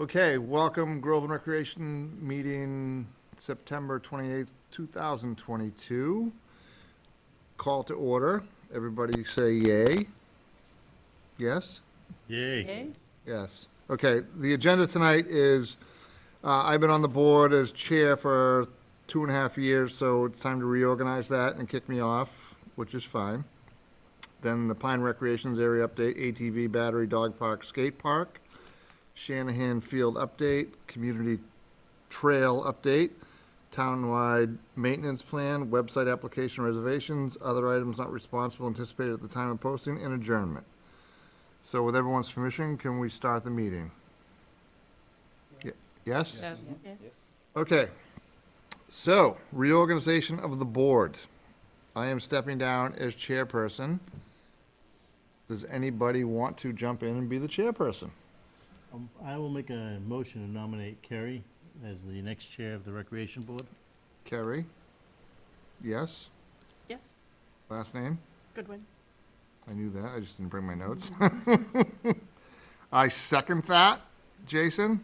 Okay, welcome Groveland Recreation Meeting, September 28th, 2022. Call to order. Everybody say yay. Yes? Yay. Yes. Okay, the agenda tonight is, I've been on the board as chair for 2.5 years, so it's time to reorganize that and kick me off, which is fine. Then the Pine Recreations Area Update, ATV Battery Dog Park Skate Park, Shanahan Field Update, Community Trail Update, Townwide Maintenance Plan, Website Application Reservations, other items not responsible anticipated at the time of posting, and adjournment. So with everyone's permission, can we start the meeting? Yes? Yes. Okay. So, reorganization of the board. I am stepping down as chairperson. Does anybody want to jump in and be the chairperson? I will make a motion to nominate Kerry as the next chair of the Recreation Board. Kerry? Yes? Yes, Last name? Goodwin. I knew that, I just didn't bring my notes. I second that. Jason?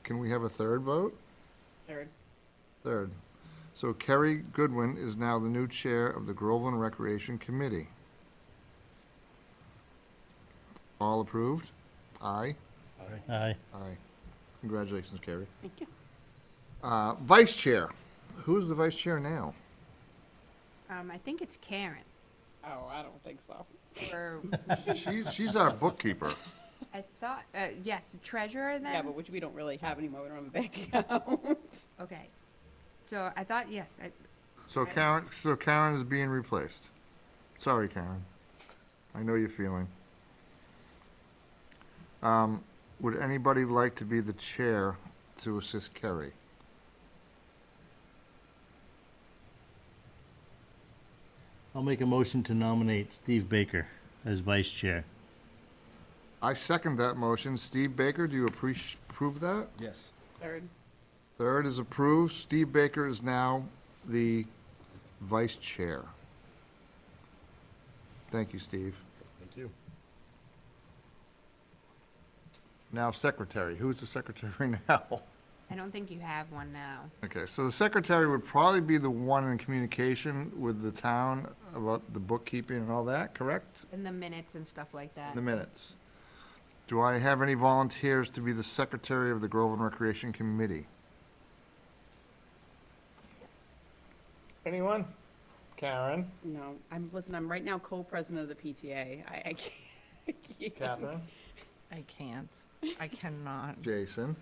Can we have a third vote? Third. Third. So Kerry Goodwin is now the new chair of the Groveland Recreation Committee. All approved? Aye? Aye. Aye. Congratulations, Kerry. Thank you. Vice chair. Who's the vice chair now? I think it's Karen. Oh, I don't think so. Or She's our bookkeeper. I thought, yes, the treasurer then? Yeah, but which we don't really have anymore. We don't have a bank account. Okay. So I thought, yes, So Karen is being replaced. Sorry, Karen. I know your feeling. Would anybody like to be the chair to assist Kerry? I'll make a motion to nominate Steve Baker as vice chair. I second that motion. Steve Baker, do you approve that? Yes. Third. Third is approved. Steve Baker is now the vice chair. Thank you, Steve. Thank you. Now secretary. Who's the secretary now? I don't think you have one now. Okay, so the secretary would probably be the one in communication with the town about the bookkeeping and all that, correct? In the minutes and stuff like that. The minutes. Do I have any volunteers to be the secretary of the Groveland Recreation Committee? Anyone? Karen? No, I'm right now co-president of the PTA. I can't. I can't. Catherine? I can't. I cannot. Jason?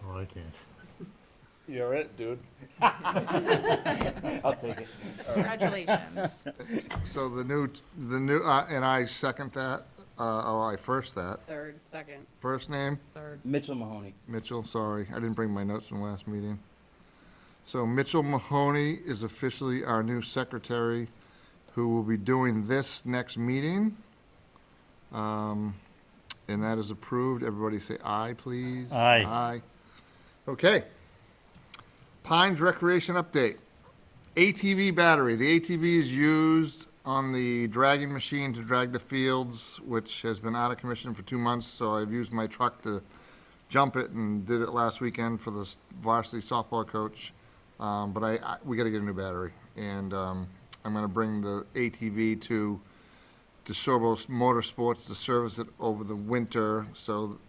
Oh, I can't. You're it, dude. I'll take it. Congratulations. So the new, and I second that, I first that. Third, second. First name? Third. Mitchell Mahoney. Mitchell, sorry, I didn't bring my notes from the last meeting. So Mitchell Mahoney is officially our new secretary, who will be doing this next meeting. And that is approved. Everybody say aye, please. Aye. Aye. Okay. Pines Recreation Update. ATV battery. The ATV is used on the dragging machine to drag the fields, which has been out of commission for 2 months, so I've used my truck to jump it and did it last weekend for the varsity softball coach. But we gotta get a new battery, and I'm gonna bring the ATV to DeSorbo's Motorsports to service it over the winter, so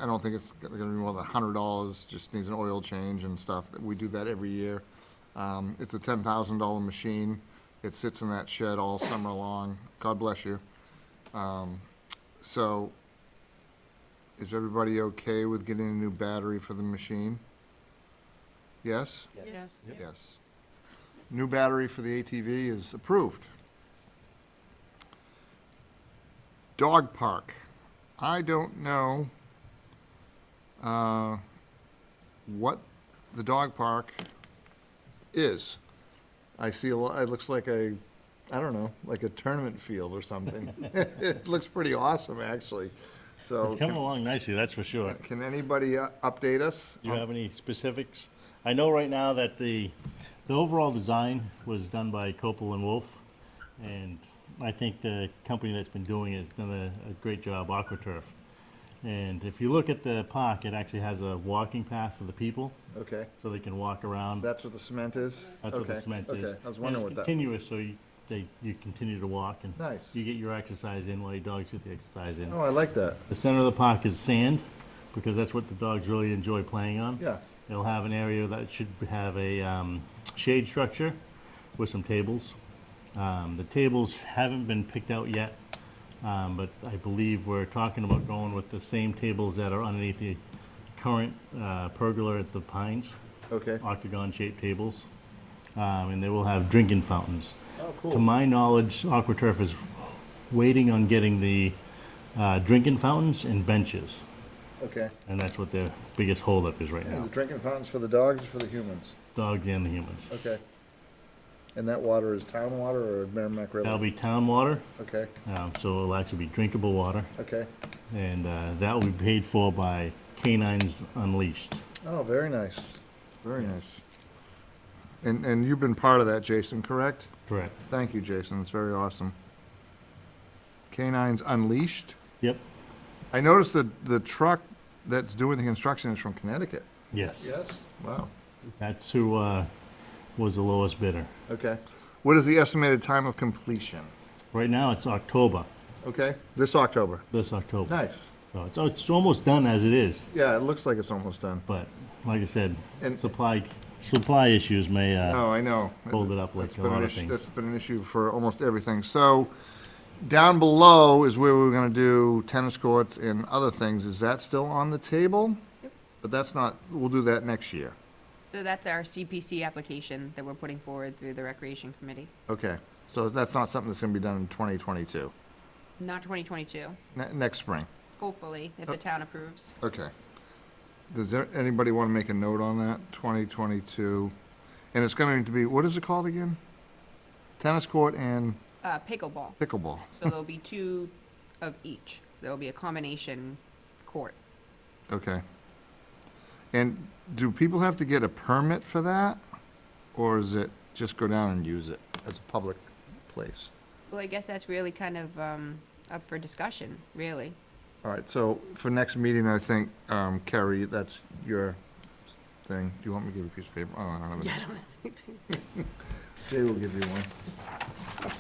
I don't think it's gonna be more than $100, just needs an oil change and stuff. We do that every year. It's a $10,000 machine. It sits in that shed all summer long. God bless you. So, is everybody okay with getting a new battery for the machine? Yes? Yes. Yes. New battery for the ATV is approved. Dog park. I don't know what the dog park is. I see it looks like I don't know, like a tournament field or something. It looks pretty awesome, actually. So It's coming along nicely, that's for sure. can anybody update us? Do you have any specifics? I know right now that the overall design was done by Copel and Wolf, and I think the company that's been doing it has done a great job, AquaTurf. And if you look at the park, it actually has a walking path for the people, Okay, so they can walk around. that's what the cement is? That's what the Okay, cement is. Okay, I was wondering what And that. it's continuous, so you continue to walk, and Nice. you get your exercise in while your dogs get the exercise in. Oh, I like that. The center of the park is sand, because that's what the dogs really enjoy playing on. Yeah, It'll have an area that should have a shade structure with some tables. The tables haven't been picked out yet, but I believe we're talking about going with the same tables that are underneath the current pergola at the Pines, okay. octagon-shaped tables. And they will have drinking fountains. Oh, To cool. my knowledge, AquaTurf is waiting on getting the drinking fountains and benches, Okay. and that's what their biggest holdup is right Yeah, now. the drinking fountains for the dogs or for the humans? Dogs and the humans. Okay. And that water is town water or Merrimack River? That'll be town water, Okay, so it'll actually be drinkable water, okay. and that will be paid for by Canines Unleashed. Oh, very nice, very nice. And you've been part of that, Jason, correct? Correct. Thank you, Jason, it's very awesome. Canines Unleashed. Yep. I noticed that the truck that's doing the construction is from Connecticut. Yes. Yes. Wow, That's who was the lowest bidder. okay. What is the estimated time of completion? Right now, it's October, Okay, this October. this October. Nice. So it's almost done as it is, Yeah, it looks like it's almost done. but like I said, And- supply issues may Oh, I know. hold it up like That's a been lot an of issue, things. that's been an issue for almost everything. So down below is where we're gonna do tennis courts and other things. Is that still on the table? Yep. But that's not, we'll do that next year. So that's our CPC application that we're putting forward through the Recreation Committee. Okay, so that's not something that's gonna be done in 2022, Not 2022, next spring. hopefully, if the town approves. Okay. Does there, anybody wanna make a note on that? 2022, and it's going to be, what is it called again? Tennis court and Pickleball. pickleball. So there'll be two of each. There'll be a combination court. Okay. And do people have to get a permit for that? Or is it just go down and use it as a public place? Well, I guess that's really kind of up for discussion, really. All right, so for next meeting, I think, Carrie, that's your thing. Do you want me to give you a piece of paper? Oh, I don't have it. Yeah, I don't have anything. Jay will give you one.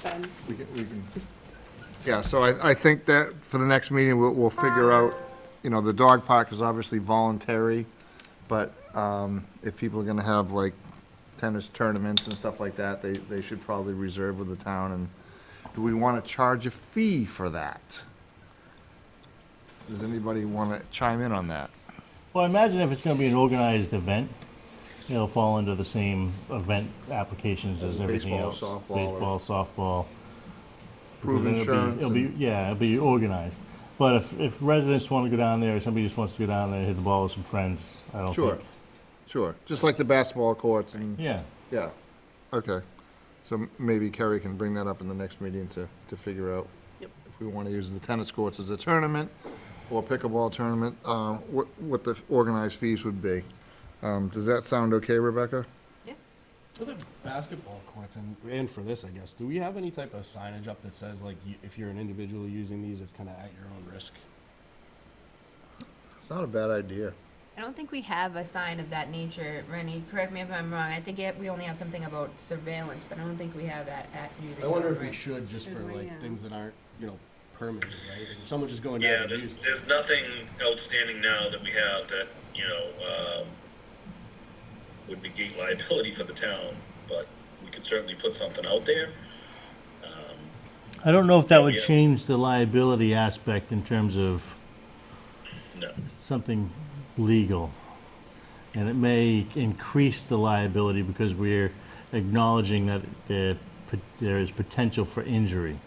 Then, We can, yeah, so I think that for the next meeting, we'll figure out, you know, the dog park is obviously voluntary, but if people are gonna have like tennis tournaments and stuff like that, they should probably reserve with the town, and do we wanna charge a fee for that? Does anybody wanna chime in on that? Well, I imagine if it's gonna be an organized event, it'll fall under the same event applications as everything Baseball, else. softball, or- Baseball, softball. Prove Because insurance It'll be, yeah, it'll be organized. But if residents wanna go down there, or somebody just wants to go down there and hit the ball with some friends, I don't Sure, think. sure, just like the basketball courts and, Yeah, yeah, okay. So maybe Kerry can bring that up in the next meeting to figure out Yep. if we want to use the tennis courts as a tournament or pickleball tournament, what the organized fees would be. Does that sound okay, Rebecca? Yeah. For the basketball courts and for this, I guess, do we have any type of signage up that says like if you're an individual using these, it's kind of at your own risk? It's not a bad idea. I don't think we have a sign of that nature, Rennie, correct me if I'm wrong. I think we only have something about surveillance, but I don't think we have that at using. I wonder our if we right. should just for Should we, like yeah. things that aren't, permitted, right? If someone's just going Yeah, down and there's, using it. there's nothing outstanding now that we have that, would negate liability for the town, but we could certainly put something out there. I don't know if that would Yeah. change the liability aspect in terms of No, something legal. And it may increase the liability because we're acknowledging that there is potential for injury.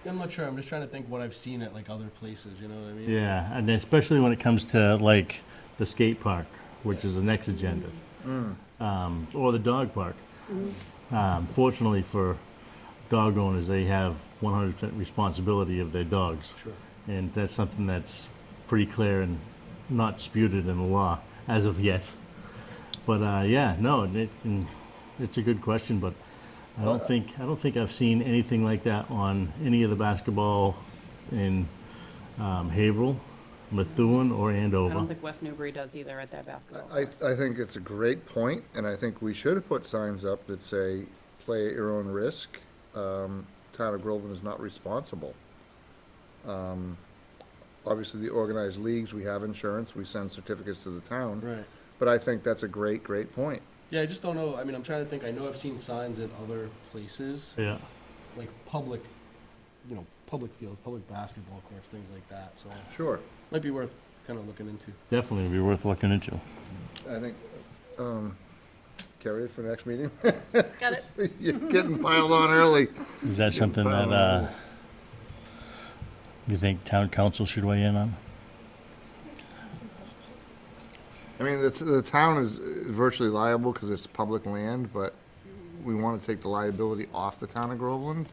I'm not sure, I'm just trying to think what I've seen at like other places, you know what I mean? Yeah, and especially when it comes to like the skate park, which is the next agenda, or the dog park. Fortunately for dog owners, they have 100% responsibility of their dogs. Sure. And that's something that's pretty clear and not disputed in the law as of yet. But it's a good question, but I don't think I've seen anything like that on any of the basketball in Haverhill. Methuen or I Andover. don't think West Newbury does either at their basketball. I think it's a great point, and I think we should have put signs up that say, play at your own risk. Town of Groveland is not responsible. Obviously, the organized leagues, we have insurance, we send certificates to the town. Right. But I think that's a great, great point. Yeah, I just don't know. I mean, I'm trying to think. I know I've seen signs in other places, Yeah. like public, public fields, public basketball courts, things like that. So Sure. might be worth kind of looking into. Definitely be worth looking into. I think, carry it for next meeting. Got it. You're getting piled on early. Is that something that, you think town council should weigh in on? I mean, the town is virtually liable because it's public land, but we want to take the liability off the town of Groveland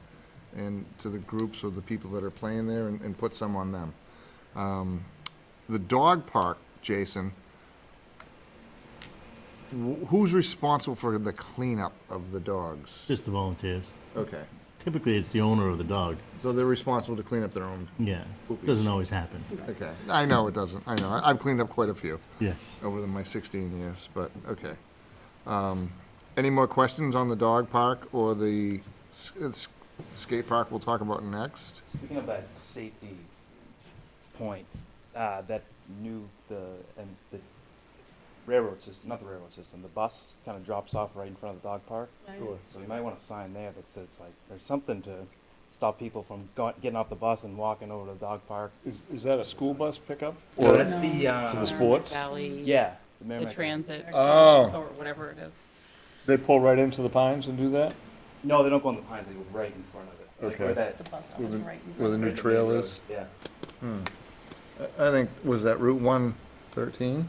and to the groups or the people that are playing there and put some on them. The dog park, Jason, who's responsible for the cleanup of the dogs? Just the volunteers. Okay, Typically, it's the owner of the dog. so they're responsible to clean up their own, Yeah. Poopies. Doesn't always happen. okay. I know it doesn't, I know. I've cleaned up quite a few Yes. over my 16 years, but, okay. Any more questions on the dog park or the skate park we'll talk about next? Speaking of that safety point, that the railroad system, not the railroad system, the bus kind of drops off right in front of the dog park. Sure. So you might want a sign there that says like, there's something to stop people from getting off the bus and walking over to the dog park. Is that a school bus pickup? So Or that's the, for the sports? Valley. yeah. The Merrimack- transit. Oh. Or whatever it is. They pull right into the pines and do that? No, they don't go on the pines, they go right in front of it. Like Okay. where that, The bus stop Where is the- right in where the front. new right in trail main road. is? Yeah. I think, was that Route 113?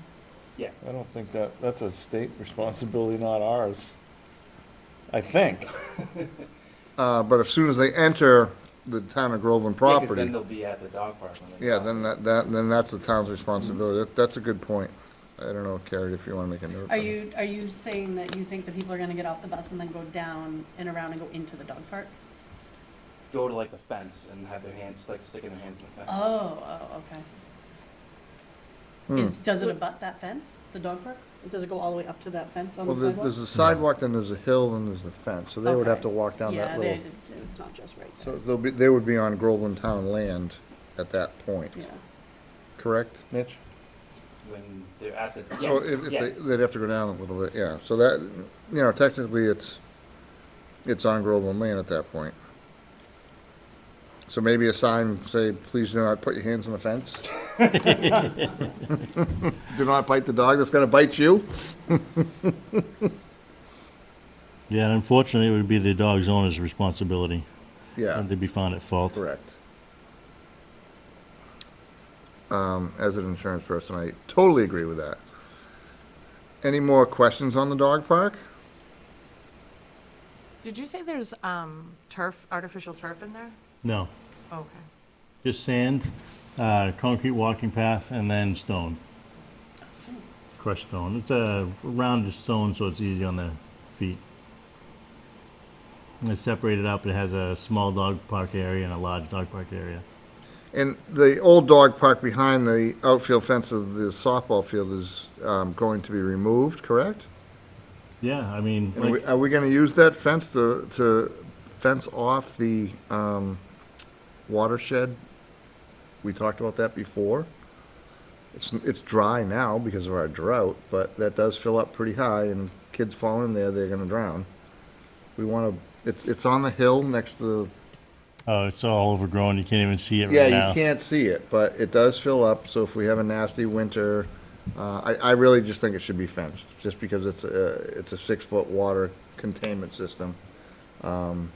Yeah. I don't think that's a state responsibility, not ours. I think. But as soon as they enter the town of Groveland Yeah, 'cause property, then they'll be at the dog park when they yeah, cross. then that's the town's responsibility. That's a good point. I don't know, Carrie, if you want to make a note. Are you saying that you think that people are gonna get off the bus and then go down and around and go into the dog park? Go to like the fence and have their hands, like sticking their hands in the fence. Oh, okay. Hmm. Does it abut that fence, the dog park? Does it go all the way up to that fence on the Well, sidewalk? there's a sidewalk, then there's a hill, then there's the fence, so they would have Okay. to walk down Yeah, that little. it's not just right So there. they would be on Groveland Town land at that point, Yeah. correct, Mitch? When they're at the, So yes, if yes. they'd have to go down a little bit, yeah, so that, technically it's on Groveland land at that point. So maybe a sign say, please do not put your hands on the fence. Do not bite the dog that's gonna bite you. Yeah, and unfortunately, it would be the dog's owner's responsibility. Yeah, And they'd be found at fault. correct. As an insurance person, I totally agree with that. Any more questions on the dog park? Did you say there's turf, artificial turf in there? No, Okay. just sand, concrete walking path, and then stone. Crushed stone. It's a rounded stone, so it's easy on the feet. And it's separated up. It has a small dog park area and a large dog park area. And the old dog park behind the outfield fence of the softball field is going to be removed, correct? Yeah, I mean, And like, are we gonna use that fence to fence off the watershed? We talked about that before. It's dry now because of our drought, but that does fill up pretty high, and kids fall in there, they're gonna drown. We wanna, it's on the hill next to oh, it's all overgrown. You can't even see it yeah, right now. you can't see it, but it does fill up, so if we have a nasty winter, I really just think it should be fenced, just because it's a 6-foot water containment system. And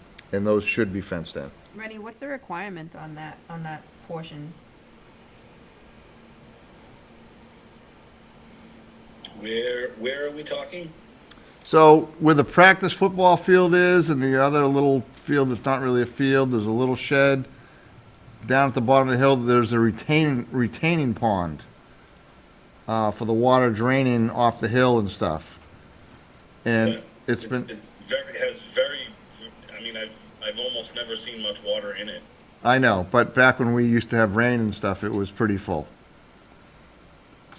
those should be fenced in. Rennie, what's the requirement on that portion? Where are we talking? So where the practice football field is and the other little field that's not really a field, there's a little shed. Down at the bottom of the hill, there's a retaining pond for the water draining off the hill and stuff. And it's been, Has very, I mean, I've almost never seen much water in it. I know, but back when we used to have rain and stuff, it was pretty full.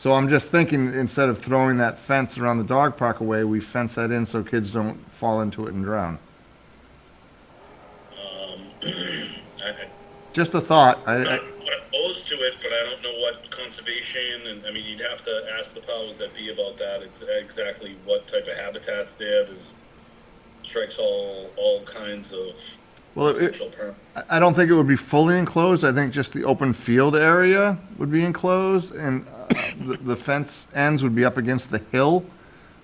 So I'm just thinking, instead of throwing that fence around the dog park away, we fence that in so kids don't fall into it and drown. Just a thought. I'm not opposed to it, but I don't know what conservation, and, I mean, you'd have to ask the powers that be about that, exactly what type of habitat's there. There's, strikes all kinds of Well, potential permits. I don't think it would be fully enclosed. I think just the open field area would be enclosed, and the fence ends would be up against the hill.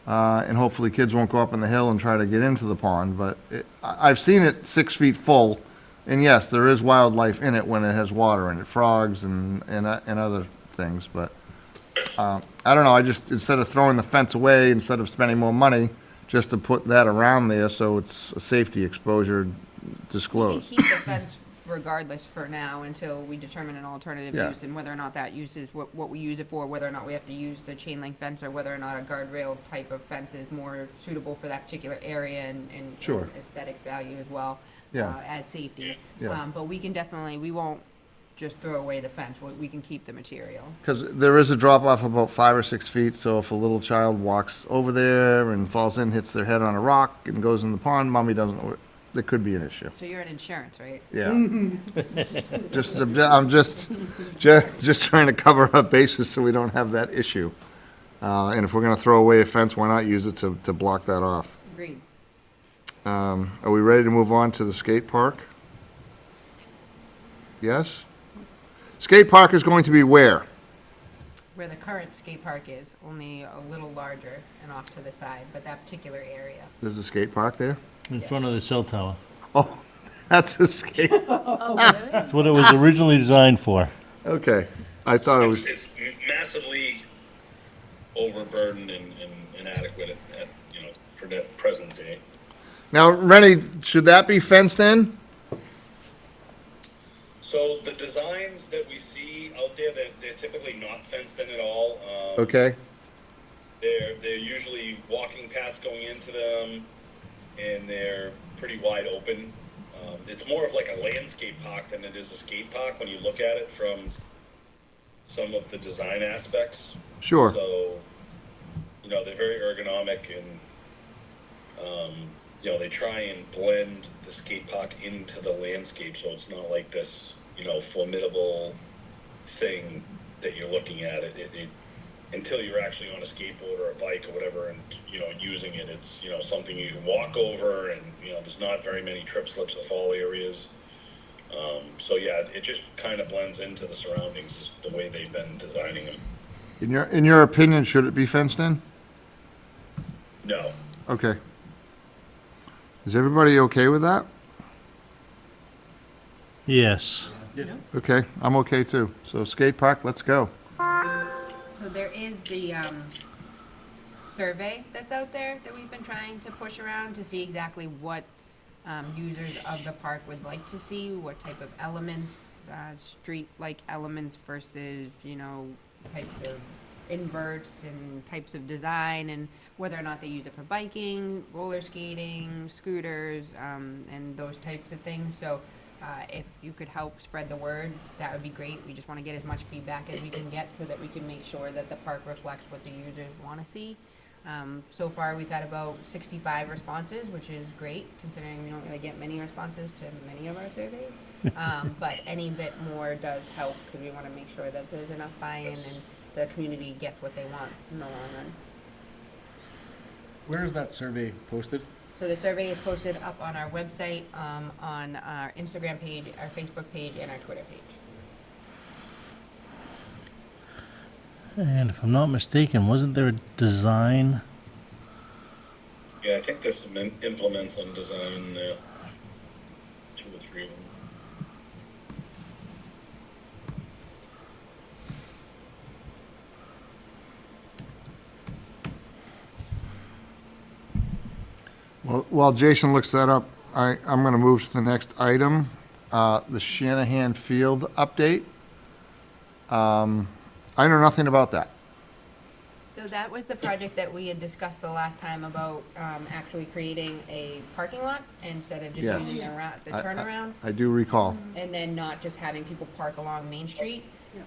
And hopefully kids won't go up on the hill and try to get into the pond, but I've seen it 6 feet full. And yes, there is wildlife in it when it has water in it, frogs and other things, but, I don't know, I just, instead of throwing the fence away, instead of spending more money, just to put that around there so it's a safety exposure We can disclosed. keep the fence regardless for now until we determine an alternative Yeah. use and whether or not that use is what we use it for, whether or not we have to use the chain link fence or whether or not a guardrail type of fence is more suitable for that particular area and Sure. aesthetic value as well. Yeah. As safety. Yeah. But we can definitely, we won't just throw away the fence, we can keep the material. Because there is a drop off about 5 or 6 feet, so if a little child walks over there and falls in, hits their head on a rock and goes in the pond, mommy doesn't know, there could be an issue. So you're in insurance, right? Yeah. I'm just trying to cover our bases so we don't have that issue. And if we're gonna throw away a fence, why not use it to block that off? Agreed. Are we ready to move on to the skate park? Yes? Skate park is going to be where? Where the current skate park is, only a little larger and off to the side, but that particular area. There's a skate park there? In front of the cell tower. Oh, that's a skate, That's what it was originally designed for. okay. I thought it was, It's massively overburdened and inadequate at, for the present day. now, Rennie, should that be fenced in? So the designs that we see out there, they're typically not fenced in at all. Okay, They're usually walking paths going into them, and they're pretty wide open. It's more of like a landscape park than it is a skate park when you look at it from some of the design aspects. sure. So, they're very ergonomic and, they try and blend the skate park into the landscape, so it's not like this, formidable thing that you're looking at. It until you're actually on a skateboard or a bike or whatever and, using it, it's, something you can walk over and, there's not very many trip slips or fall areas. So yeah, it just kind of blends into the surroundings is the way they've been designing them. In your opinion, should it be fenced in? No. Okay. Is everybody okay with that? Yes. Okay, I'm okay too. So skate park, let's go. So there is the survey that's out there that we've been trying to push around to see exactly what users of the park would like to see, what type of elements, street-like elements versus, types of inverts and types of design, and whether or not they use it for biking, roller skating, scooters, and those types of things. So if you could help spread the word, that would be great. We just want to get as much feedback as we can get so that we can make sure that the park reflects what the users want to see. So far, we've had about 65 responses, which is great, considering we don't really get many responses to many of our surveys. But any bit more does help, because we want to make sure that there's enough buy-in and the community gets what they want in the long run. Where is that survey posted? So the survey is posted up on our website, on our Instagram page, our Facebook page, and our Twitter page. And if I'm not mistaken, wasn't there a design? Yeah, I think there's some implements on design there. 2 or 3 of them. Well, while Jason looks that up, I'm going to move to the next item, the Shanahan Field update. I know nothing about that. So that was the project that we had discussed the last time about actually creating a parking lot instead of just Yes. using the turnaround. I do recall. And then not just having people park along Main Street,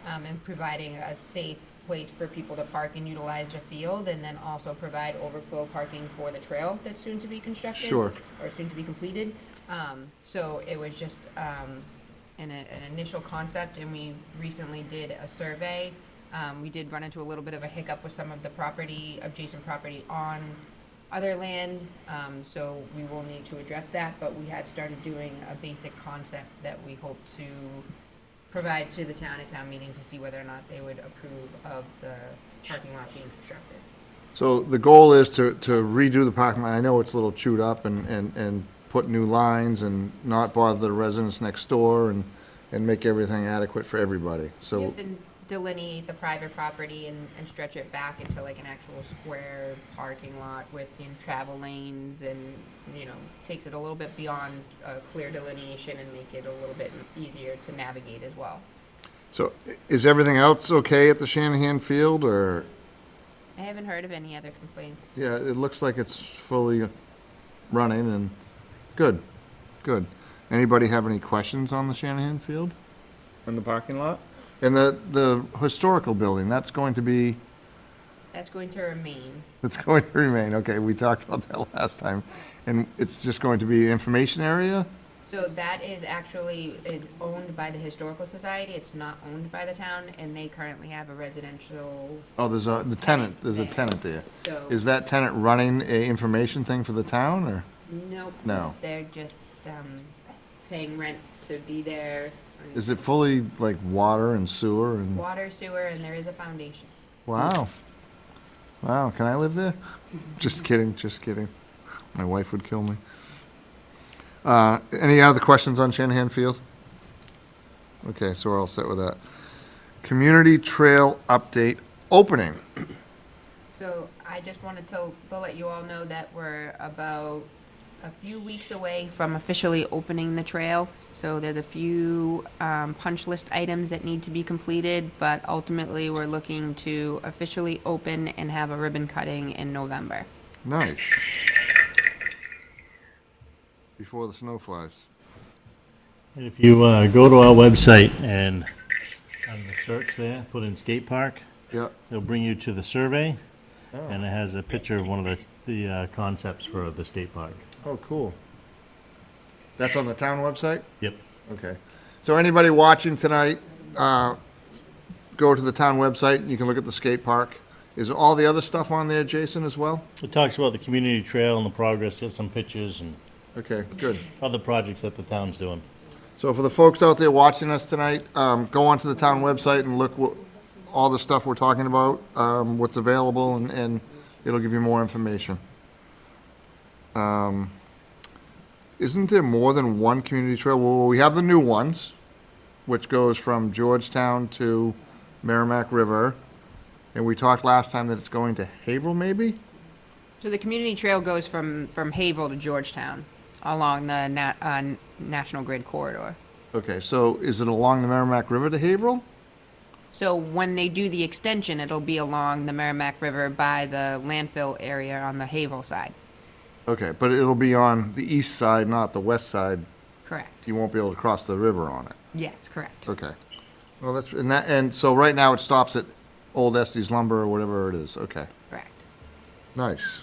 and providing a safe place for people to park and utilize the field, and then also provide overflow parking for the trail that's soon to be constructed. Sure. Or soon to be completed. So it was just an initial concept, and we recently did a survey. We did run into a little bit of a hiccup with some of the adjacent property on other land, so we will need to address that, but we had started doing a basic concept that we hope to provide to the town at town meeting to see whether or not they would approve of the parking lot being constructed. So the goal is to redo the parking lot. I know it's a little chewed up and put new lines and not bother the residents next door and make everything adequate for everybody. So, Yep, and delineate the private property and stretch it back into like an actual square parking lot with, travel lanes and, takes it a little bit beyond a clear delineation and make it a little bit easier to navigate as well. so is everything else okay at the Shanahan Field, or? I haven't heard of any other complaints. Yeah, it looks like it's fully running and good, good. Anybody have any questions on the Shanahan Field and the parking lot? And the historical building, that's going to be, That's going to remain. it's going to remain, okay, we talked about that last time. And it's just going to be information area? So that is owned by the Historical Society. It's not owned by the town, and they currently have a residential. Oh, there's a there. tenant there. So. Is that tenant running a information thing for the town, or? Nope. No. They're just paying rent to be there. Is it fully like water and sewer and? Water, sewer, and there is a foundation. Wow. Wow, can I live there? Just kidding, just kidding. My wife would kill me. Any other questions on Shanahan Field? Okay, so we're all set with that. Community Trail Update Opening. So I just wanted to let you all know that we're about a few weeks away from officially opening the trail. So there's a few punch list items that need to be completed, but ultimately we're looking to officially open and have a ribbon cutting in November. Nice. Before the snow flies. And if you go to our website and on the search there, put in skate park, Yeah. it'll bring you to the survey, Oh. and it has a picture of one of the concepts for the skate park. Oh, cool. That's on the town website? Yep. Okay. So anybody watching tonight, go to the town website, and you can look at the skate park. Is all the other stuff on there, Jason, as well? It talks about the community trail and the progress, get some pictures and Okay, good. other projects that the town's doing. So for the folks out there watching us tonight, go onto the town website and look all the stuff we're talking about, what's available, and it'll give you more information. Isn't there more than one community trail? Well, we have the new ones, which goes from Georgetown to Merrimack River. And we talked last time that it's going to Haverhill, maybe? So the community trail goes from Haverhill to Georgetown along the National Grid corridor. Okay, so is it along the Merrimack River to Haverhill? So when they do the extension, it'll be along the Merrimack River by the landfill area on the Haverhill side. Okay, but it'll be on the east side, not the west side. Correct. You won't be able to cross the river on it. Yes, correct. Okay. Well, and so right now it stops at Old Estes Lumber or whatever it is. Okay, Correct. nice.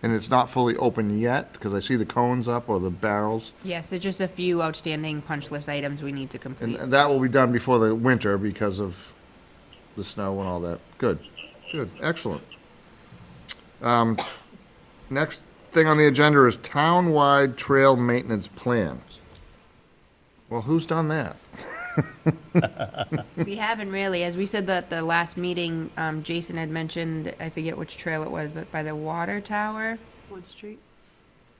And it's not fully open yet, because I see the cones up or the barrels. Yes, there's just a few outstanding punch list items we need to complete. And that will be done before the winter because of the snow and all that. Good, good, excellent. Next thing on the agenda is town-wide trail maintenance plan. Well, who's done that? We haven't really, as we said that the last meeting, Jason had mentioned, I forget which trail it was, but by the water tower, Wood Street.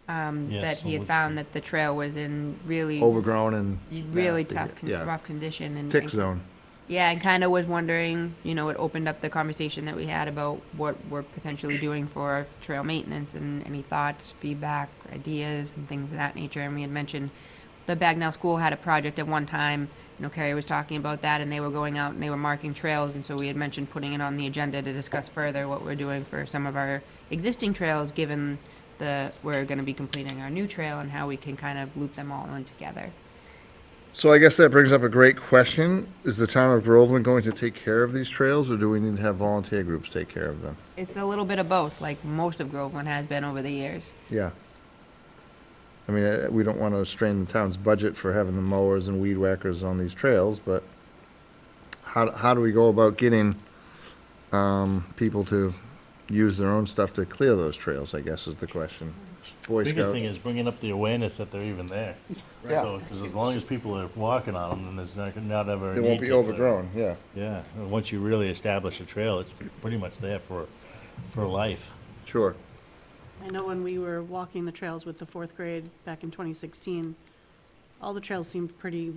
Yes, that he had Wood found that the trail was in really, Overgrown and really nasty, tough, yeah. rough condition. And tick zone. Yeah, and kind of was wondering, it opened up the conversation that we had about what we're potentially doing for trail maintenance and any thoughts, feedback, ideas, and things of that nature. And we had mentioned the Bagnell School had a project at one time. Carrie was talking about that, and they were going out and they were marking trails. And so we had mentioned putting it on the agenda to discuss further what we're doing for some of our existing trails, given we're going to be completing our new trail and how we can kind of loop them all in together. So I guess that brings up a great question. Is the town of Groveland going to take care of these trails, or do we need to have volunteer groups take care of them? It's a little bit of both, like most of Groveland has been over the years. Yeah. I mean, we don't want to strain the town's budget for having the mowers and weed whackers on these trails, but how do we go about getting people to use their own stuff to clear those trails, I guess is the question. Boy Biggest thing Scouts. is bringing up the awareness that they're even there. Yeah. So, because as long as people are walking on them, then there's not ever a They need won't be to- overgrown, yeah. Yeah, and once you really establish a trail, it's pretty much there for life. Sure. I know when we were walking the trails with the fourth grade back in 2016, all the trails seemed pretty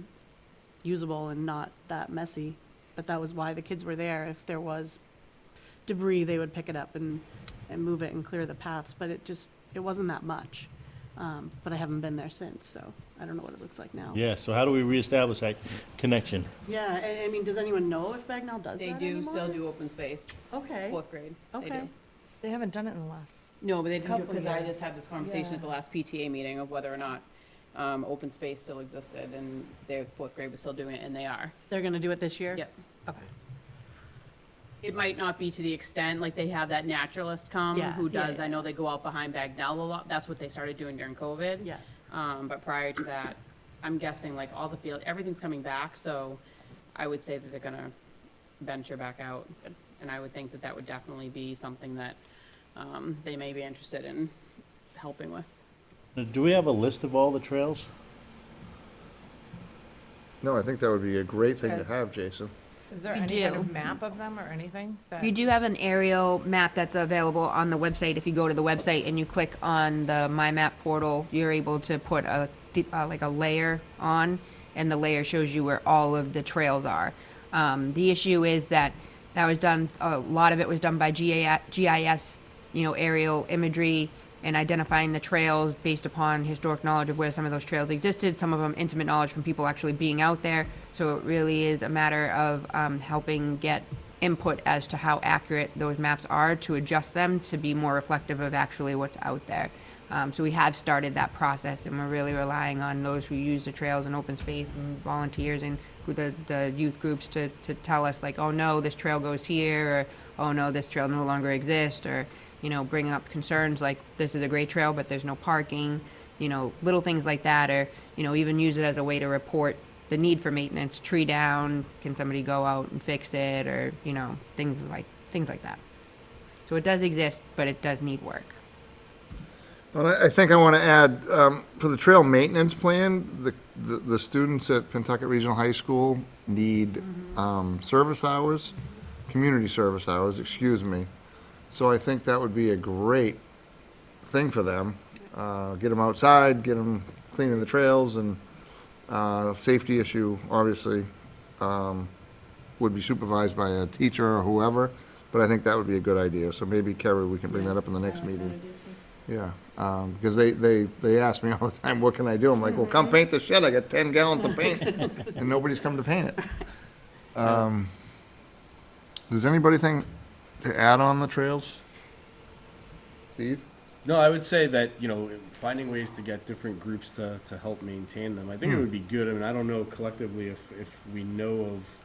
usable and not that messy. But that was why the kids were there. If there was debris, they would pick it up and move it and clear the paths. But it wasn't that much. But I haven't been there since, so I don't know what it looks like now. Yeah, so how do we reestablish that connection? Yeah, I mean, does anyone know if Bagnell does They that do anymore? still do open space, Okay, fourth grade. They okay. do. They haven't done it in the last. No, but they didn't do Couple because I years. just had this conversation at the Yeah. last PTA meeting of whether or not open space still existed, and their fourth grade was still doing it, and they are. They're gonna do it this year? Yep. Okay. It might not be to the extent, like they have that naturalist come Yeah, who yeah, does, yeah. I know they go out behind Bagnell a lot, that's what they started doing during COVID. Yeah. But prior to that, I'm guessing like all the field, everything's coming back, so I would say that they're gonna venture back out. And I would think that that would definitely be something that they may be interested in helping with. Do we have a list of all the trails? No, I think that would be a great thing to have, Jason. Is there We any kind do. of map of them or anything? that- We do have an aerial map that's available on the website. If you go to the website and you click on the My Map portal, you're able to put like a layer on, and the layer shows you where all of the trails are. The issue is that was done, a lot of it was done by GIS, aerial imagery and identifying the trails based upon historic knowledge of where some of those trails existed, some of them intimate knowledge from people actually being out there. So it really is a matter of helping get input as to how accurate those maps are to adjust them to be more reflective of actually what's out there. So we have started that process, and we're really relying on those who use the trails and open space and volunteers and the youth groups to tell us like, oh no, this trail goes here, or oh no, this trail no longer exists, or bringing up concerns like this is a great trail but there's no parking, little things like that, or even use it as a way to report the need for maintenance. Tree down, can somebody go out and fix it, or things like that. So it does exist, but it does need work. Well, I think I want to add, for the trail maintenance plan, the students at Pentucket Regional High School need service hours, community service hours, excuse me. So I think that would be a great thing for them. Get them outside, get them cleaning the trails, and safety issue, obviously, would be supervised by a teacher or whoever, but I think that would be a good idea. So maybe, Kerry, we can bring that up in the next meeting. Yeah, because they ask me all the time, what can I do? I'm like, well, come paint the shed, I got 10 gallons of paint, and nobody's come to paint it. Does anybody think to add on the trails? Steve? No, I would say that, finding ways to get different groups to help maintain them, I think it would be good. I mean, I don't know collectively if we know of,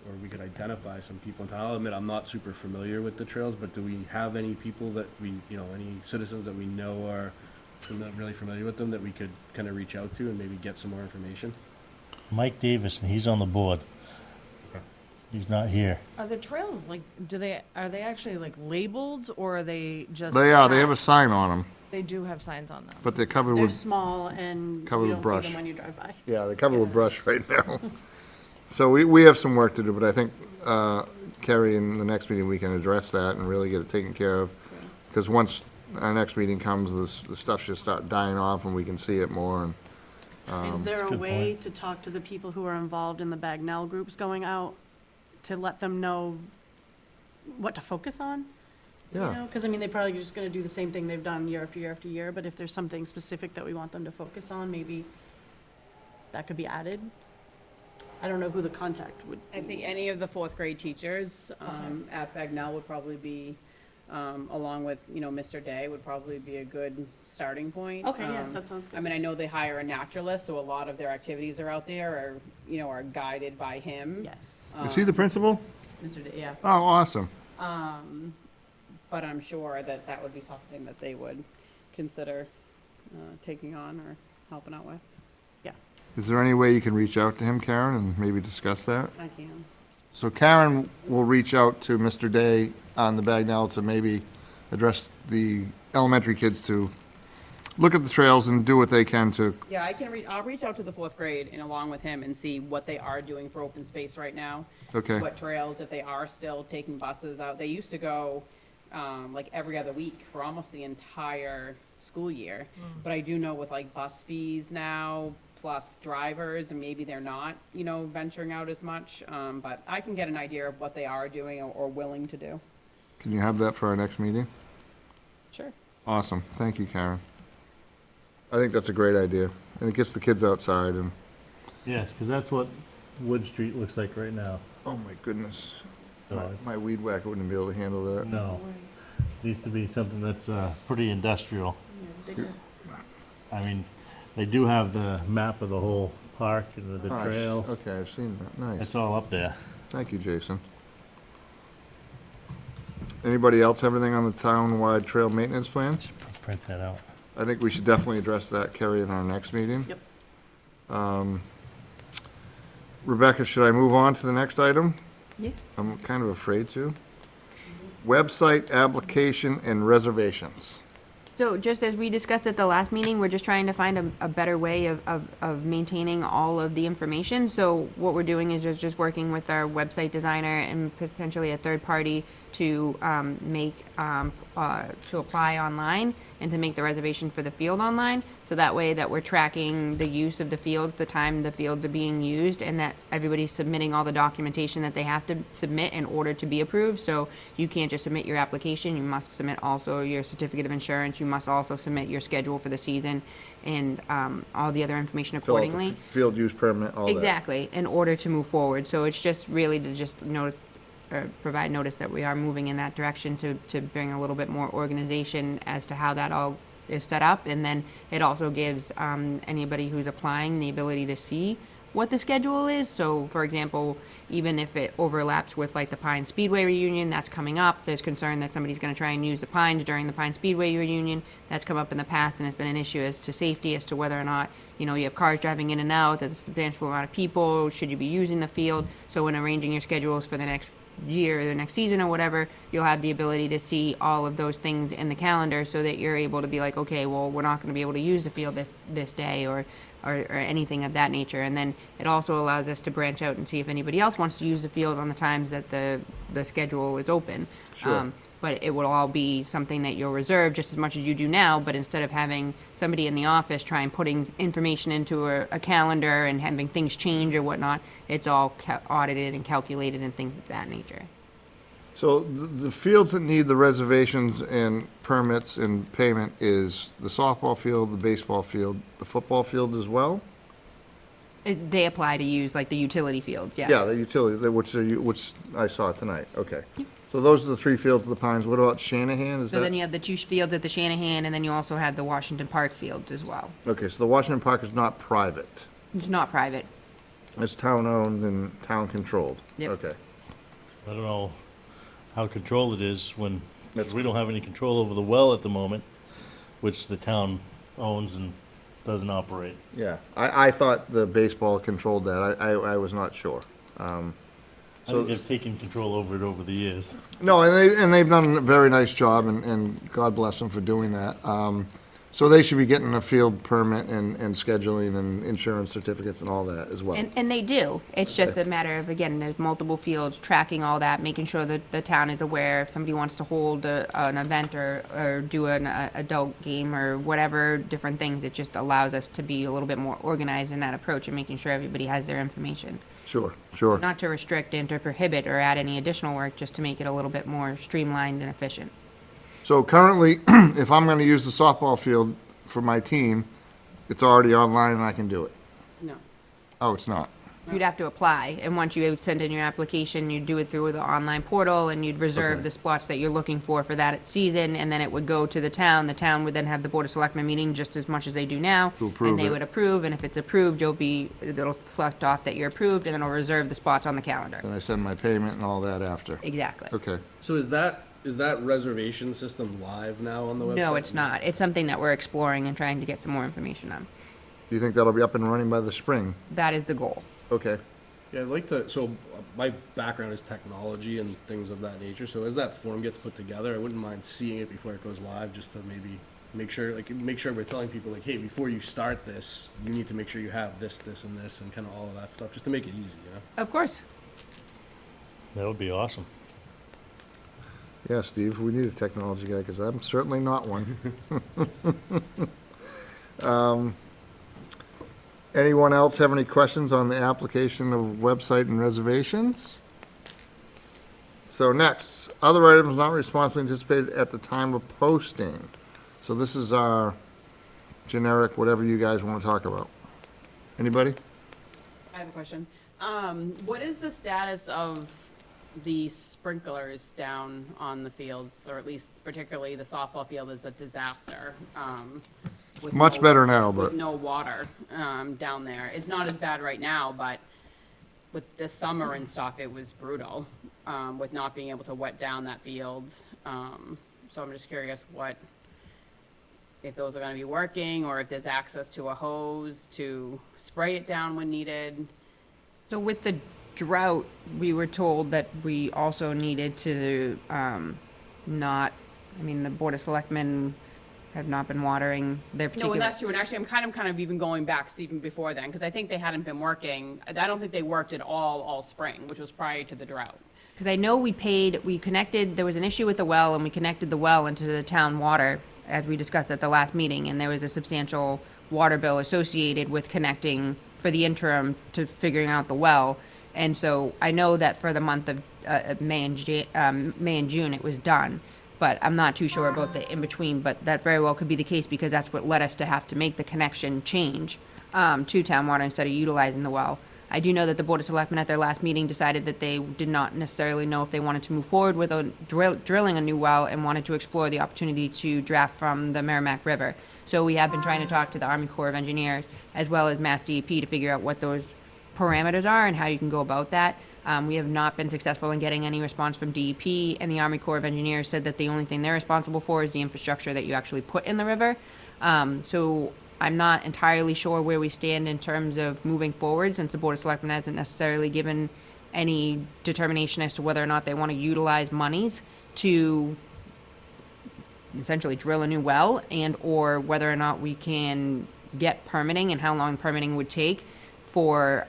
or we could identify some people in town. I'll admit, I'm not super familiar with the trails, but do we have any people that we, any citizens that we know are really familiar with them that we could kind of reach out to and maybe get some more information? Mike Davison, he's on the board. He's not here. Are the trails like, are they actually like labeled, or are they just? They are, they have a sign on them, They do have signs on them. but they're covered They're with, small and you Covered with don't brush. see them when you drive by. yeah, they're covered with brush right now. So we have some work to do, but I think, Kerry, in the next meeting, we can address that and really get it taken care of. Because once our next meeting comes, the stuff should start dying off and we can see it more. And Is there a good way point. to talk to the people who are involved in the Bagnell groups going out to let them know what to focus on? Yeah. Because I mean, they're probably just gonna do the same thing they've done year after year after year, but if there's something specific that we want them to focus on, maybe that could be added. I don't know who the contact would be. I think any of the fourth grade teachers at Bagnell would probably be along with, Mr. Day would probably be a good starting point. Okay, yeah, that sounds good. I mean, I know they hire a naturalist, so a lot of their activities are out there are guided by him. Yes. Is he the principal? Mr. Day, yeah. Oh, awesome. But I'm sure that that would be something that they would consider taking on or helping out with. Yeah, Is there any way you can reach out to him, Karen, and maybe discuss that? I can. So Karen will reach out to Mr. Day on the Bagnell to maybe address the elementary kids to look at the trails and do what they can to, Yeah, I'll reach out to the fourth grade and along with him and see what they are doing for open space right now. okay, What trails, if they are still taking buses out. They used to go, like every other week for almost the entire school year. But I do know with like bus fees now, plus drivers, and maybe they're not, venturing out as much. But I can get an idea of what they are doing or willing to do. can you have that for our next meeting? Sure. Awesome, thank you, Karen. I think that's a great idea, and it gets the kids outside and, Yes, because that's what Wood Street looks like right now. oh my goodness. So My- it's- My weed whacker wouldn't be able to handle that. No, needs to be something that's pretty industrial. I mean, they do have the map of the whole park and the Nice. trails. Okay, I've seen that, nice. It's all up there. Thank you, Jason. Anybody else have anything on the town-wide trail maintenance plan? Print that out. I think we should definitely address that, Kerry, in our next meeting. Yep. Rebecca, should I move on to the next item? Yeah. I'm kind of afraid to. Website application and reservations. So just as we discussed at the last meeting, we're just trying to find a better way of maintaining all of the information. So what we're doing is just working with our website designer and potentially a third party to to apply online and to make the reservation for the field online. So that way that we're tracking the use of the fields, the time the fields are being used, and that everybody's submitting all the documentation that they have to submit in order to be approved. So you can't just submit your application, you must submit also your certificate of insurance, you must also submit your schedule for the season and all the other information Fill out the accordingly. field use permit, all that. Exactly, in order to move forward. So it's just really to just provide notice that we are moving in that direction to bring a little bit more organization as to how that all is set up. And then it also gives anybody who's applying the ability to see what the schedule is. So for example, even if it overlaps with like the Pine Speedway reunion, that's coming up. There's concern that somebody's gonna try and use the Pines during the Pine Speedway reunion. That's come up in the past and it's been an issue as to safety, as to whether or not, you have cars driving in and out, there's a substantial amount of people, should you be using the field? So when arranging your schedules for the next year, the next season or whatever, you'll have the ability to see all of those things in the calendar so that you're able to be like, okay, well, we're not gonna be able to use the field this day or anything of that nature. And then it also allows us to branch out and see if anybody else wants to use the field on the times that the schedule is open. Sure. But it will all be something that you'll reserve just as much as you do now, but instead of having somebody in the office try and putting information into a calendar and having things change or whatnot, it's all audited and calculated and things of that nature. So the fields that need the reservations and permits and payment is the softball field, the baseball field, the football field as well? They apply to use like the utility fields, yes. Yeah, the utility, which I saw tonight, okay. So those are the three fields of the Pines. What about Shanahan? Is So then that, you have the two fields at the Shanahan, and then you also have the Washington Park fields as well. okay, so the Washington Park is not private. It's not private. It's town-owned and town-controlled? Yep. Okay. I don't know how controlled it is when, That's- we don't have any control over the well at the moment, which the town owns and doesn't operate. Yeah, I thought the baseball controlled that. I was not sure. I think they've taken control over it over the years. No, and they've done a very nice job, and God bless them for doing that. So they should be getting a field permit and scheduling and insurance certificates and all that as well. And they do. It's just a matter of, again, there's multiple fields, tracking all that, making sure that the town is aware if somebody wants to hold an event or do an adult game or whatever, different things. It just allows us to be a little bit more organized in that approach and making sure everybody has their information. Sure, sure. Not to restrict and to prohibit or add any additional work, just to make it a little bit more streamlined and efficient. So currently, if I'm going to use the softball field for my team, it's already online and I can do it. No. Oh, it's not? You'd have to apply, and once you send in your application, you'd do it through the online portal, and you'd reserve Okay. the spots that you're looking for that season, and then it would go to the town. The town would then have the Board of Selectmen meeting just as much as they do now. To approve And they it. would approve, and if it's approved, it'll select off that you're approved, and then it'll reserve the spots on the calendar. Then I send my payment and all that after. Exactly. Okay. So is that reservation system live now on the website? No, it's not. It's something that we're exploring and trying to get some more information on. Do you think that'll be up and running by the spring? That is the goal. Okay. Yeah, I'd like to, so my background is technology and things of that nature, so as that form gets put together, I wouldn't mind seeing it before it goes live, just to maybe make sure we're telling people like, hey, before you start this, you need to make sure you have this, this, and this, and kind of all of that stuff, just to make it easy, you know? Of course. That would be awesome. Yeah, Steve, we need a technology guy, because I'm certainly not one. Anyone else have any questions on the application of website and reservations? So next, other items not responsibly anticipated at the time of posting. So this is our generic, whatever you guys want to talk about. Anybody? I have a question. What is the status of the sprinklers down on the fields, or at least particularly the softball field is a disaster? With Much no- better now, With but no water, down there. It's not as bad right now, but with this summer and stuff, it was brutal, with not being able to wet down that field. So I'm just curious if those are gonna be working, or if there's access to a hose to spray it down when needed. So with the drought, we were told that we also needed to, the Board of Selectmen have not been watering their No, particular. and that's true, and actually, I'm kind of even going back to even before then, because I think they hadn't been working, I don't think they worked at all spring, which was prior to the drought. Because I know we connected, there was an issue with the well, and we connected the well into the town water, as we discussed at the last meeting, and there was a substantial water bill associated with connecting for the interim to figuring out the well. And so I know that for the month of May and June, it was done. But I'm not too sure about the in-between, but that very well could be the case, because that's what led us to have to make the connection change to town water instead of utilizing the well. I do know that the Board of Selectmen at their last meeting decided that they did not necessarily know if they wanted to move forward with drilling a new well, and wanted to explore the opportunity to draft from the Merrimack River. So we have been trying to talk to the Army Corps of Engineers as well as Mass DEP to figure out what those parameters are and how you can go about that. We have not been successful in getting any response from DEP, and the Army Corps of Engineers said that the only thing they're responsible for is the infrastructure that you actually put in the river. So I'm not entirely sure where we stand in terms of moving forward, since the Board of Selectmen hasn't necessarily given any determination as to whether or not they want to utilize monies to essentially drill a new well, and or whether or not we can get permitting and how long permitting would take for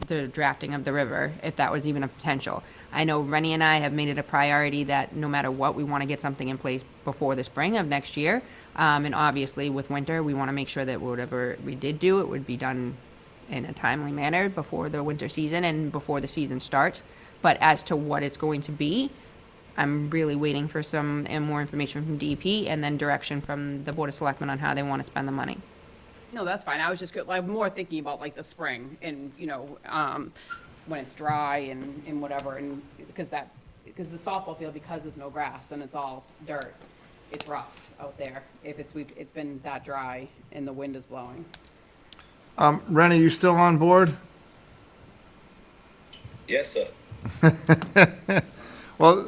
the drafting of the river, if that was even a potential. I know Rennie and I have made it a priority that no matter what, we want to get something in place before the spring of next year. And obviously with winter, we want to make sure that whatever we did do, it would be done in a timely manner before the winter season and before the season starts. But as to what it's going to be, I'm really waiting for some and more information from DEP, and then direction from the Board of Selectmen on how they want to spend the money. No, that's fine, I was just like more thinking about like the spring and, when it's dry and whatever, and because the softball field, because there's no grass and it's all dirt, it's rough out there if it's been that dry and the wind is blowing. Rennie, you still on board? Yes, sir. Well,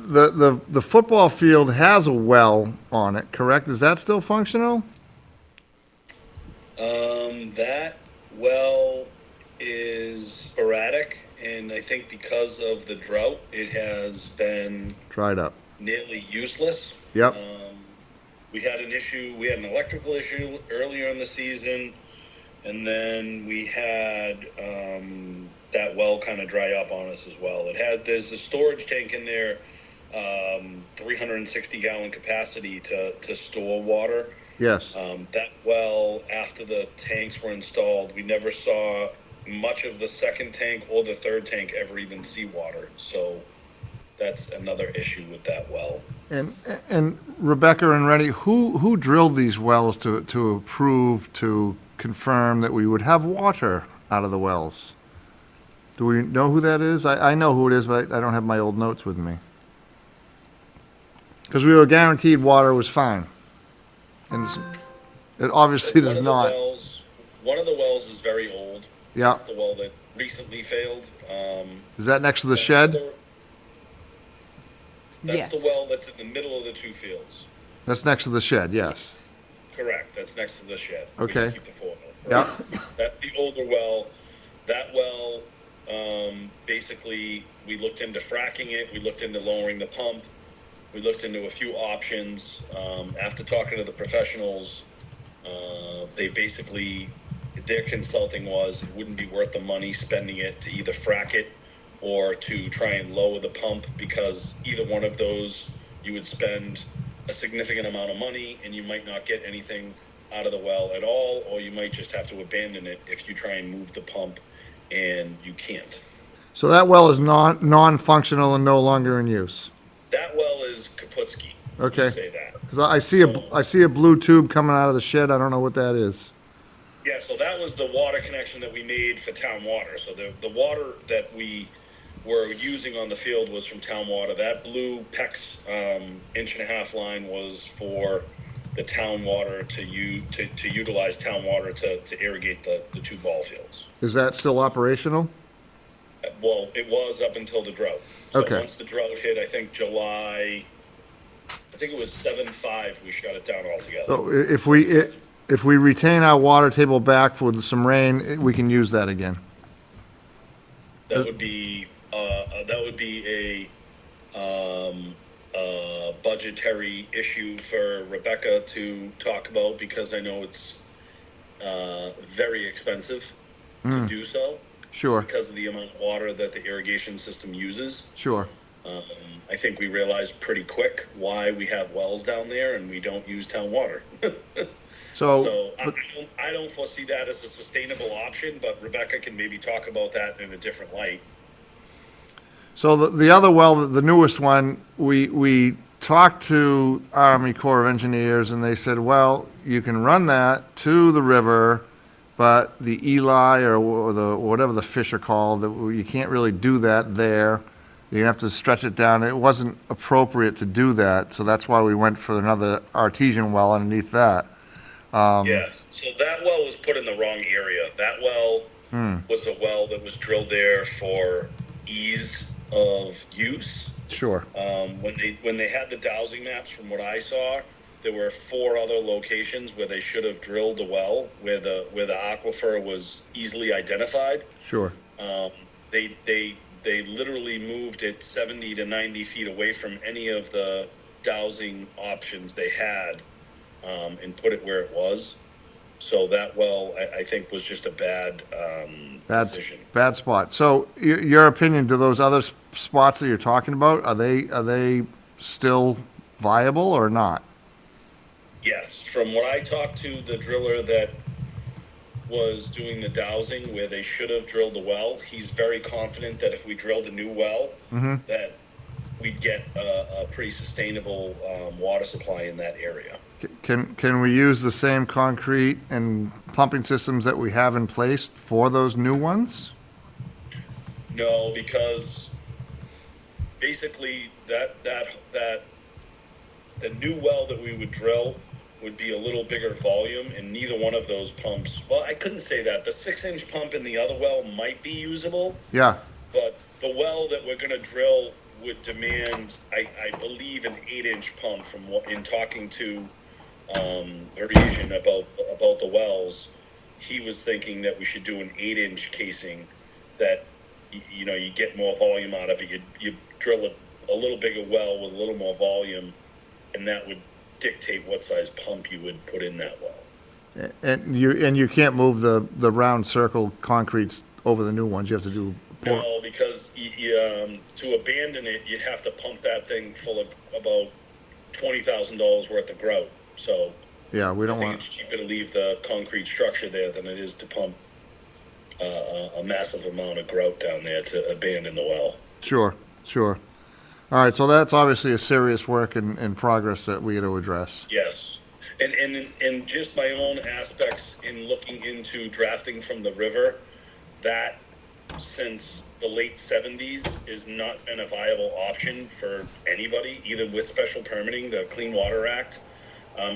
the football field has a well on it, correct? Is that still functional? That well is sporadic, and I think because of the drought, it has been Dried up. nearly useless. Yep. We had an electrical issue earlier in the season, and then we had that well kind of dry up on us as well. There's a storage tank in there, 360 gallon capacity to store water. Yes. That well, after the tanks were installed, we never saw much of the second tank or the third tank ever even see water. So that's another issue with that well. And Rebecca and Rennie, who drilled these wells to approve, to confirm that we would have water out of the wells? Do we know who that is? I know who it is, but I don't have my old notes with me. Because we were guaranteed water was fine. And it obviously does not. One of the wells is very old. Yeah. That's the well that recently failed. Is that next to the shed? That's the Yes. well that's in the middle of the two fields. That's next to the shed, yes. Correct, that's next to the shed. where you Okay. keep the formula. Yeah, That's the older well. That well, basically, we looked into fracking it, we looked into lowering the pump, we looked into a few options. After talking to the professionals, they basically, their consulting was, it wouldn't be worth the money spending it to either frack it or to try and lower the pump, because either one of those, you would spend a significant amount of money and you might not get anything out of the well at all, or you might just have to abandon it if you try and move the pump and you can't. so that well is non-functional and no longer in use. That well is Kaputski. Okay. Just say that. Because I see a blue tube coming out of the shed, I don't know what that is. Yeah, so that was the water connection that we made for town water. So the water that we were using on the field was from town water. That blue PEX 1.5-inch line was for the town water to utilize town water to irrigate the two ball fields. Is that still operational? Well, it was up until the drought. So Okay. once the drought hit, I think July, I think it was 7/5, we shut it down altogether. So if we retain our water table back with some rain, we can use that again. That would be a budgetary issue for Rebecca to talk about, because I know it's very expensive to do so Sure, because of the amount of water that the irrigation system uses. sure. I think we realized pretty quick why we have wells down there and we don't use town water. So I don't foresee that as a sustainable option, but Rebecca can maybe talk about that in a different light. So the other well, the newest one, we talked to Army Corps of Engineers, and they said, well, you can run that to the river, but the Eli or the whatever the fish are called, you can't really do that there. You have to stretch it down. It wasn't appropriate to do that, so that's why we went for another artesian well underneath that. Yeah, so that well was put in the wrong area. That well was a well that was drilled there for ease of use. Sure. When they had the dowsing maps, from what I saw, there were 4 other locations where they should have drilled a well where the aquifer was easily identified. Sure. They literally moved it 70 to 90 feet away from any of the dowsing options they had, and put it where it was. So that well, I think, was just a bad decision. Bad spot. So your opinion, do those other spots that you're talking about, are they still viable or not? Yes, from what I talked to the driller that was doing the dowsing where they should have drilled a well, he's very confident that if we drilled a new well, that we'd get a pretty sustainable water supply in that area. Can we use the same concrete and pumping systems that we have in place for those new ones? No, because basically the new well that we would drill would be a little bigger volume, and neither one of those pumps, well, I couldn't say that. The 6-inch pump in the other well might be usable, Yeah, but the well that we're gonna drill would demand, I believe, an 8-inch pump. From what, in talking to Reorganization about the wells, he was thinking that we should do an 8-inch casing, that you know, you get more volume out of it. You drill a little bigger well with a little more volume, and that would dictate what size pump you would put in that well. and you can't move the round circle concretes over the new ones. You have to do. No, because to abandon it, you'd have to pump that thing full of about $20,000 worth of grout. So Yeah, we I don't think want. it's cheaper to leave the concrete structure there than it is to pump a massive amount of grout down there to abandon the well. Sure, sure. All right, so that's obviously a serious work in progress that we got to address. Yes, and just my own aspects in looking into drafting from the river, that since the late 70s has not been a viable option for anybody, either with special permitting. The Clean Water Act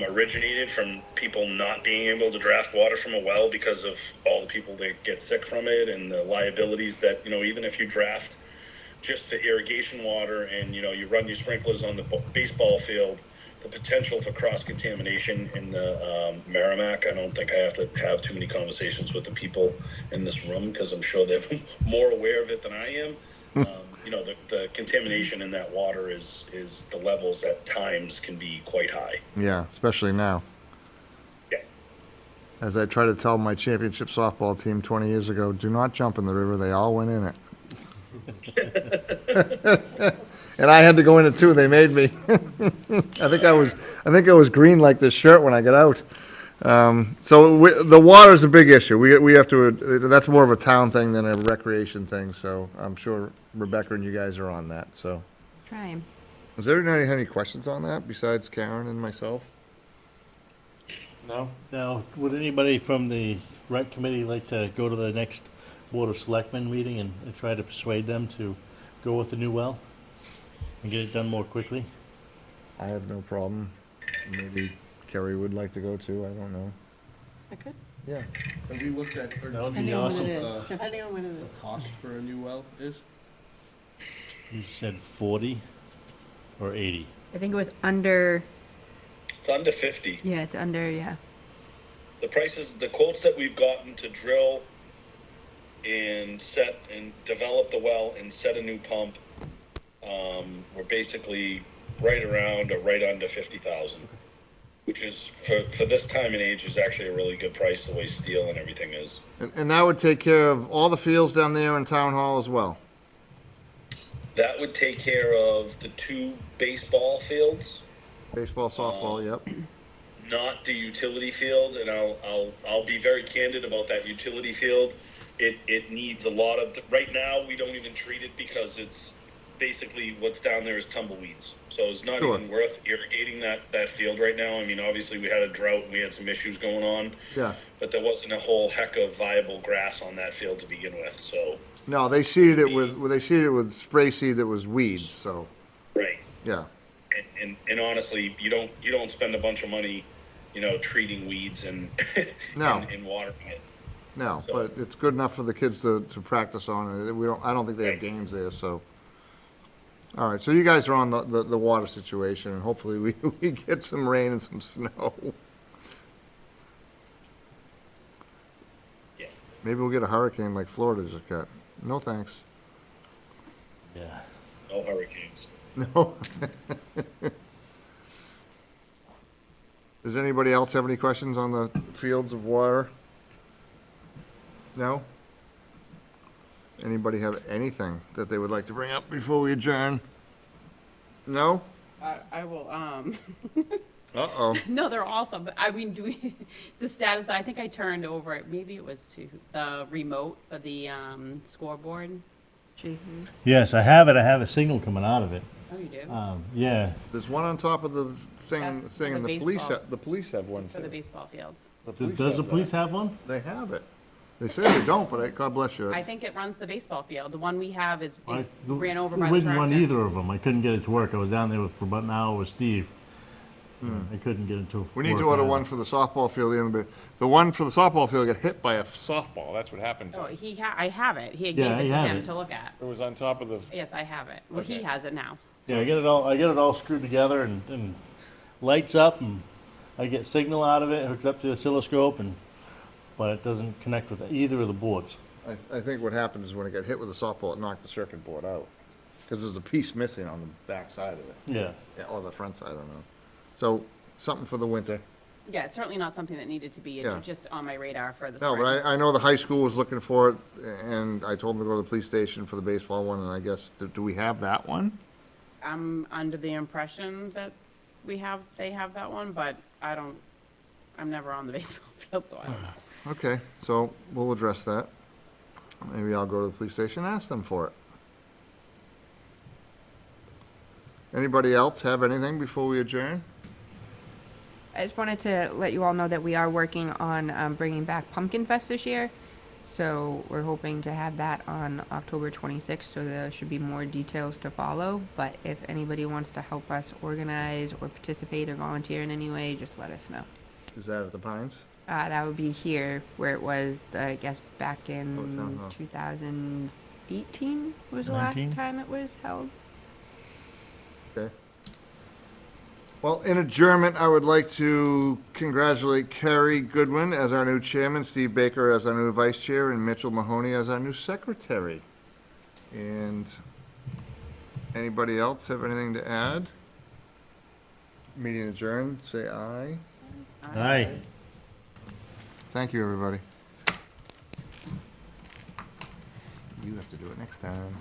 originated from people not being able to draft water from a well because of all the people that get sick from it and the liabilities that, even if you draft just the irrigation water and, you run your sprinklers on the baseball field, the potential for cross-contamination in the Merrimack, I don't think I have to have too many conversations with the people in this room because I'm sure they're more aware of it than I am. The contamination in that water is the levels at times can be quite high. Yeah, especially now. Yeah. As I try to tell my championship softball team 20 years ago, do not jump in the river. They all went in it. And I had to go in it too. They made me. I think I was green like this shirt when I got out. The water's a big issue. We have to, that's more of a town thing than a recreation thing, so I'm sure Rebecca and you guys are on that, so. Trying. Does everybody have any questions on that besides Karen and myself? No? Now, would anybody from the rec committee like to go to the next Board of Selectmen meeting and try to persuade them to go with the new well? And get it done more quickly? I have no problem. Maybe Kerry would like to go too, I don't know. I could, Yeah. Have we looked at, or That would depending be on when awesome. it is, depending on when it the is. cost for a new well is? You said 40 or 80? I think it was under, It's under 50. yeah, it's under, yeah. The prices, the quotes that we've gotten to drill and set and develop the well and set a new pump, we're basically right around or right under 50,000, which is for this time and age is actually a really good price the way steel and everything is. And that would take care of all the fields down there in Town Hall as well? That would take care of the 2 baseball fields, Baseball, softball, yep. not the utility field. And I'll be very candid about that utility field. It needs a lot of, right now we don't even treat it because it's basically what's down there is tumbleweeds. So it's not Sure. even worth irrigating that field right now. I mean, obviously we had a drought and we had some issues going on, Yeah. but there wasn't a whole heck of viable grass on that field to begin with. So, No, they seeded it with spray seed that was weeds, so, right. yeah. And honestly, you don't spend a bunch of money, treating weeds and, No. and watering it. No, So- but it's good enough for the kids to practice on it. I don't think they have games there, so. All right, so you guys are on the water situation, and hopefully we get some rain and some snow. Yeah. Maybe we'll get a hurricane like Florida just got. No, thanks. Yeah. No hurricanes. No. Does anybody else have any questions on the fields of water? No? Anybody have anything that they would like to bring up before we adjourn? No? I will, Uh-oh. no, they're awesome, but I mean, the status, I think I turned over, maybe it was to the remote for the, scoreboard. Jason. Yes, I have it. I have a signal coming out of it. Oh, you do? Yeah. There's one on top of the thing, That's saying for the the police, baseball. the police have one For the too. baseball fields. Does the police have one? They have it. They say they don't, but God bless you. I think it runs the baseball field. The one we have is I ran over by it the wouldn't run tractor. either of them. I couldn't get it to work. I was down there for about an hour with Steve. I couldn't get it to We need to work order either. one for the softball field, the one for the softball field got hit by a softball, that's what happened to Oh, it. I have it. He Yeah, gave it you to have him it. to look at. It was on top of the, Yes, I have it. Well, he Okay. has it now. Yeah, I get it all screwed together and lights up and I get signal out of it, hooked up to the oscilloscope but it doesn't connect with either of the boards. I think what happened is when it got hit with the softball, it knocked the circuit board out. Because there's a piece missing on the back side of it. Yeah. Yeah, or the front side, I don't know. So, something for the winter. Yeah, it's certainly not something that needed to be Yeah. just on my radar for the No, spring. but I know the high school was looking for it, and I told them to go to the police station for the baseball one, and I guess, do we have that one? I'm under the impression that they have that one, but I'm never on the baseball field, so I don't know. Okay, so we'll address that. Maybe I'll go to the police station and ask them for it. Anybody else have anything before we adjourn? I just wanted to let you all know that we are working on bringing back Pumpkin Fest this year. So we're hoping to have that on October 26th, so there should be more details to follow. But if anybody wants to help us organize or participate or volunteer in any way, just let us know. Is that at the Pines? That would be here where it was, I guess, back Oh, town in hall. 2018 was the last 19? time it was held. Okay. Well, in adjournment, I would like to congratulate Carrie Goodwin as our new chairman, Steve Baker as our new vice chair, and Mitchell Mahoney as our new secretary. And anybody else have anything to add? Meeting adjourned, say aye. Aye. Thank you, everybody. You have to do it next time.